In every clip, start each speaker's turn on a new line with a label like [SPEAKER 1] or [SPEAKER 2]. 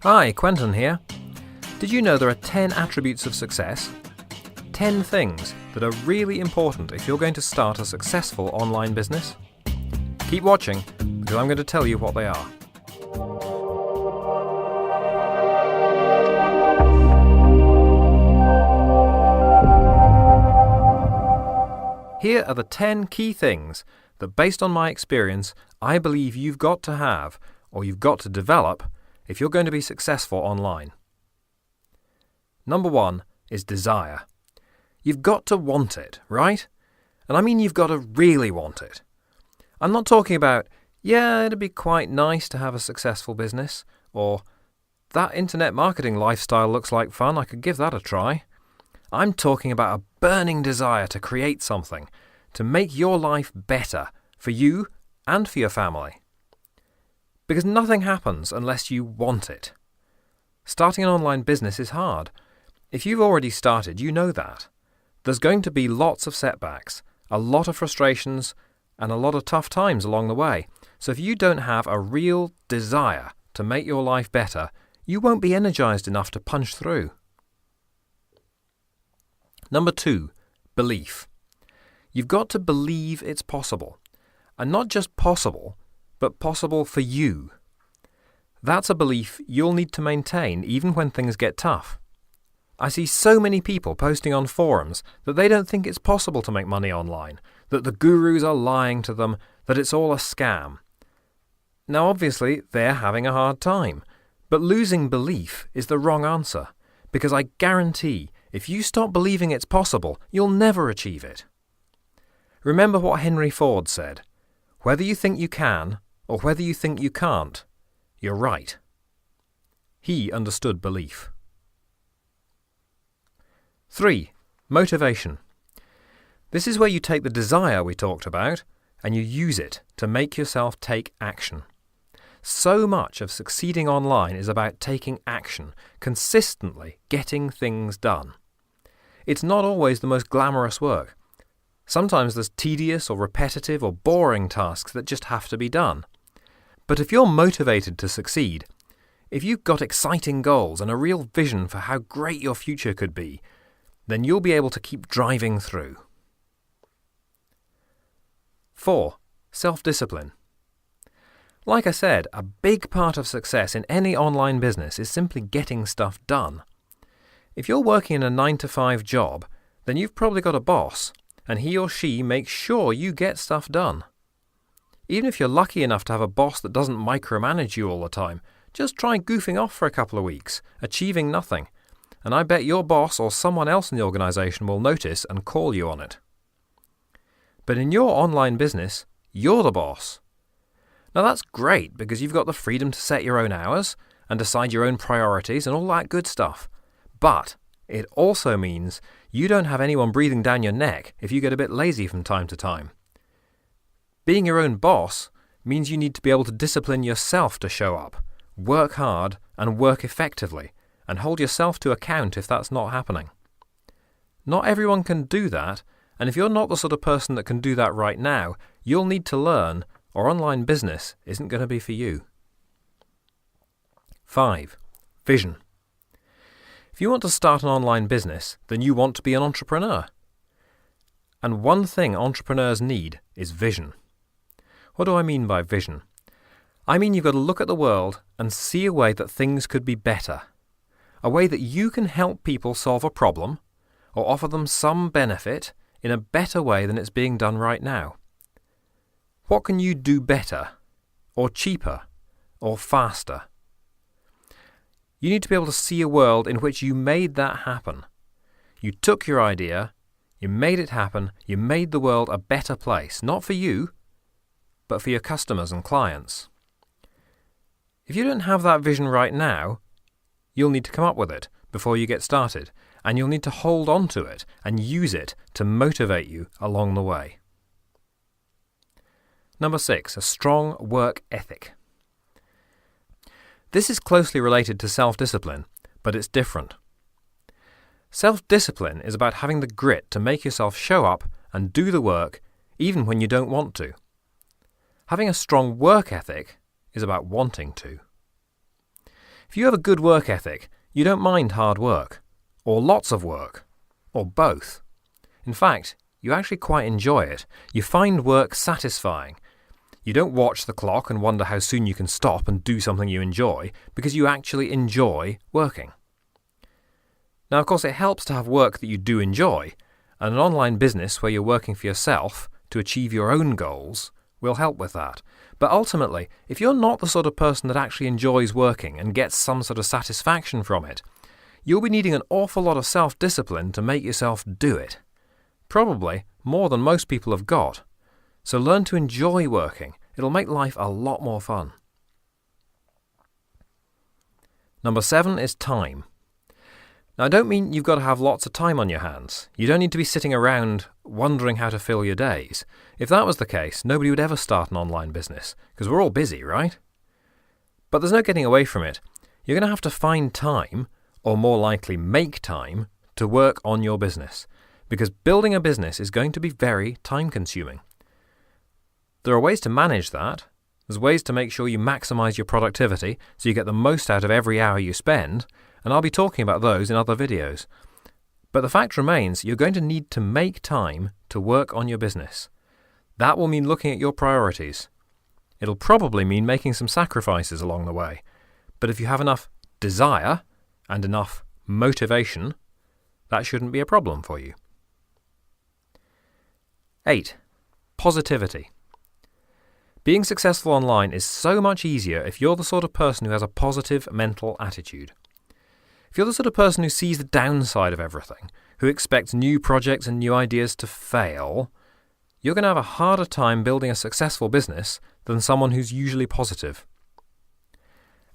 [SPEAKER 1] Hi, Quenton here. Did you know there are 10 attributes of success? 10 things that are really important if you're going to start a successful online business? Keep watching, because I'm going to tell you what they are. Here are the 10 key things that, based on my experience, I believe you've got to have, or you've got to develop, if you're going to be successful online. Number 1 is desire. You've got to want it, right? And I mean you've got to really want it. I'm not talking about, yeah, it'd be quite nice to have a successful business, or that internet marketing lifestyle looks like fun, I could give that a try. I'm talking about a burning desire to create something, to make your life better for you and for your family. Because nothing happens unless you want it. Starting an online business is hard. If you've already started, you know that. There's going to be lots of setbacks, a lot of frustrations, and a lot of tough times along the way. So if you don't have a real desire to make your life better, you won't be energized enough to punch through. Number 2, belief. You've got to believe it's possible. And not just possible, but possible for you. That's a belief you'll need to maintain even when things get tough. I see so many people posting on forums that they don't think it's possible to make money online, that the gurus are lying to them, that it's all a scam. Now obviously they're having a hard time, but losing belief is the wrong answer, because I guarantee if you stop believing it's possible, you'll never achieve it. Remember what Henry Ford said, whether you think you can or whether you think you can't, you're right. He understood belief. 3. Motivation. This is where you take the desire we talked about and you use it to make yourself take action. So much of succeeding online is about taking action, consistently getting things done. It's not always the most glamorous work. Sometimes there's tedious or repetitive or boring tasks that just have to be done. But if you're motivated to succeed, if you've got exciting goals and a real vision for how great your future could be, then you'll be able to keep driving through. 4. Self-discipline. Like I said, a big part of success in any online business is simply getting stuff done. If you're working in a 9-to-5 job, then you've probably got a boss, and he or she makes sure you get stuff done. Even if you're lucky enough to have a boss that doesn't micromanage you all the time, just try goofing off for a couple of weeks, achieving nothing, and I bet your boss or someone else in the organisation will notice and call you on it. But in your online business, you're the boss. Now that's great because you've got the freedom to set your own hours and decide your own priorities and all that good stuff. But it also means you don't have anyone breathing down your neck if you get a bit lazy from time to time. Being your own boss means you need to be able to discipline yourself to show up, work hard and work effectively, and hold yourself to account if that's not happening. Not everyone can do that, and if you're not the sort of person that can do that right now, you'll need to learn, or online business isn't going to be for you. 5. Vision. If you want to start an online business, then you want to be an entrepreneur. And one thing entrepreneurs need is vision. What do I mean by vision? I mean you've got to look at the world and see a way that things could be better. A way that you can help people solve a problem or offer them some benefit in a better way than it's being done right now. What can you do better, or cheaper, or faster? You need to be able to see a world in which you made that happen. You took your idea, you made it happen, you made the world a better place, not for you, but for your customers and clients. If you don't have that vision right now, you'll need to come up with it before you get started, and you'll need to hold on to it and use it to motivate you along the way. Number 6, a strong work ethic. This is closely related to self-discipline, but it's different. Self-discipline is about having the grit to make yourself show up and do the work even when you don't want to. Having a strong work ethic is about wanting to. If you have a good work ethic, you don't mind hard work, or lots of work, or both. In fact, you actually quite enjoy it. You find work satisfying. You don't watch the clock and wonder how soon you can stop and do something you enjoy, because you actually enjoy working. Now, of course, it helps to have work that you do enjoy, and an online business where you're working for yourself to achieve your own goals will help with that. But ultimately, if you're not the sort of person that actually enjoys working and gets some sort of satisfaction from it, you'll be needing an awful lot of self-discipline to make yourself do it. Probably more than most people have got. So learn to enjoy working. It'll make life a lot more fun. Number 7 is time. Now, I don't mean you've got to have lots of time on your hands. You don't need to be sitting around wondering how to fill your days. If that was the case, nobody would ever start an online business, because we're all busy, right? But there's no getting away from it. You're going to have to find time, or more likely make time, to work on your business, because building a business is going to be very time-consuming. There are ways to manage that. There's ways to make sure you maximize your productivity so you get the most out of every hour you spend, and I'll be talking about those in other videos. But the fact remains, you're going to need to make time to work on your business. That will mean looking at your priorities. It'll probably mean making some sacrifices along the way. But if you have enough desire and enough motivation, that shouldn't be a problem for you. 8. Positivity. Being successful online is so much easier if you're the sort of person who has a positive mental attitude. If you're the sort of person who sees the downside of everything, who expects new projects and new ideas to fail, you're going to have a harder time building a successful business than someone who's usually positive.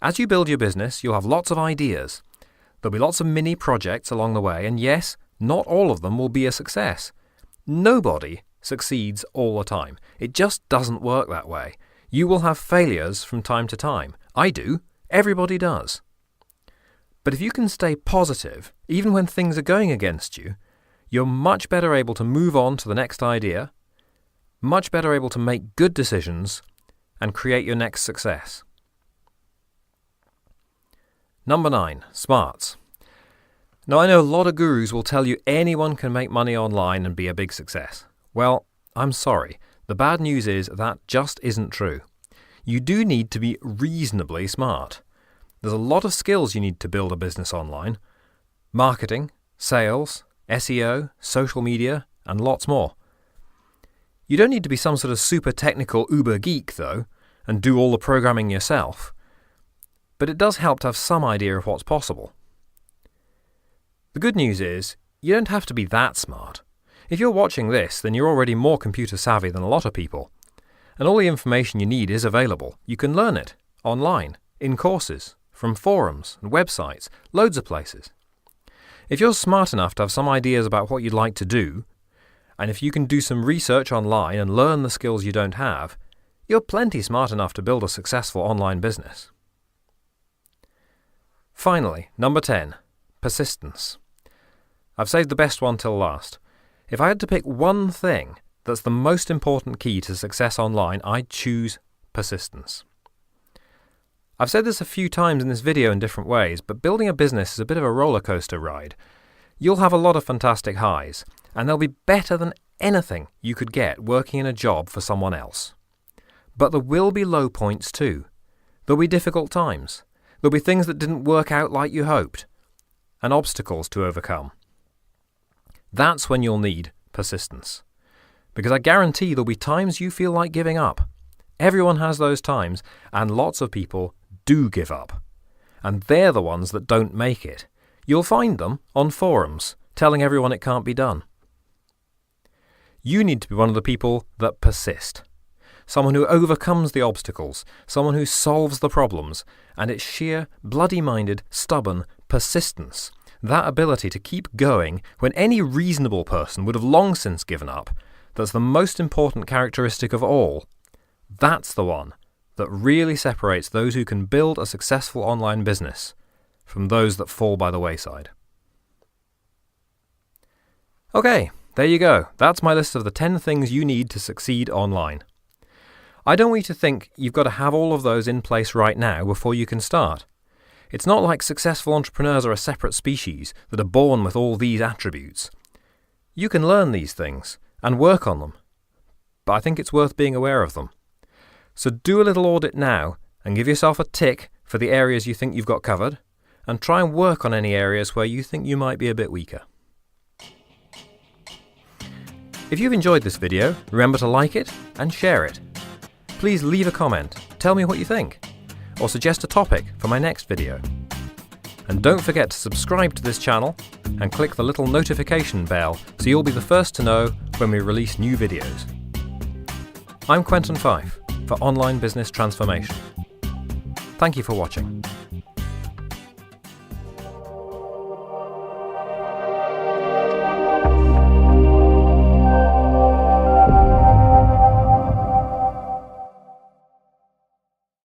[SPEAKER 1] As you build your business, you'll have lots of ideas. There'll be lots of mini projects along the way, and yes, not all of them will be a success. Nobody succeeds all the time. It just doesn't work that way. You will have failures from time to time. I do. Everybody does. But if you can stay positive, even when things are going against you, you're much better able to move on to the next idea, much better able to make good decisions, and create your next success. Number 9, smarts. Now, I know a lot of gurus will tell you anyone can make money online and be a big success. Well, I'm sorry. The bad news is that just isn't true. You do need to be reasonably smart. There's a lot of skills you need to build a business online. Marketing, sales, SEO, social media, and lots more. You don't need to be some sort of super technical uber geek, though, and do all the programming yourself. But it does help to have some idea of what's possible. The good news is, you don't have to be that smart. If you're watching this, then you're already more computer savvy than a lot of people. And all the information you need is available. You can learn it, online, in courses, from forums and websites, loads of places. If you're smart enough to have some ideas about what you'd like to do, and if you can do some research online and learn the skills you don't have, you're plenty smart enough to build a successful online business. Finally, number 10, persistence. I've saved the best one till last. If I had to pick one thing that's the most important key to success online, I'd choose persistence. I've said this a few times in this video in different ways, but building a business is a bit of a roller coaster ride. You'll have a lot of fantastic highs, and they'll be better than anything you could get working in a job for someone else. But there will be low points too. There'll be difficult times. There'll be things that didn't work out like you hoped, and obstacles to overcome. That's when you'll need persistence. Because I guarantee there'll be times you feel like giving up. Everyone has those times, and lots of people do give up. And they're the ones that don't make it. You'll find them on forums, telling everyone it can't be done. You need to be one of the people that persist. Someone who overcomes the obstacles, someone who solves the problems, and it's sheer, bloody-minded, stubborn persistence, that ability to keep going when any reasonable person would have long since given up, that's the most important characteristic of all. That's the one that really separates those who can build a successful online business from those that fall by the wayside. Okay, there you go. That's my list of the 10 things you need to succeed online. I don't want you to think you've got to have all of those in place right now before you can start. It's not like successful entrepreneurs are a separate species that are born with all these attributes. You can learn these things and work on them, but I think it's worth being aware of them. So do a little audit now and give yourself a tick for the areas you think you've got covered, and try and work on any areas where you think you might be a bit weaker. If you've enjoyed this video, remember to like it and share it. Please leave a comment, tell me what you think, or suggest a topic for my next video. And don't forget to subscribe to this channel and click the little notification bell so you'll be the first to know when we release new videos. I'm Quenton Fyfe for Online Business Transformation. Thank you for watching.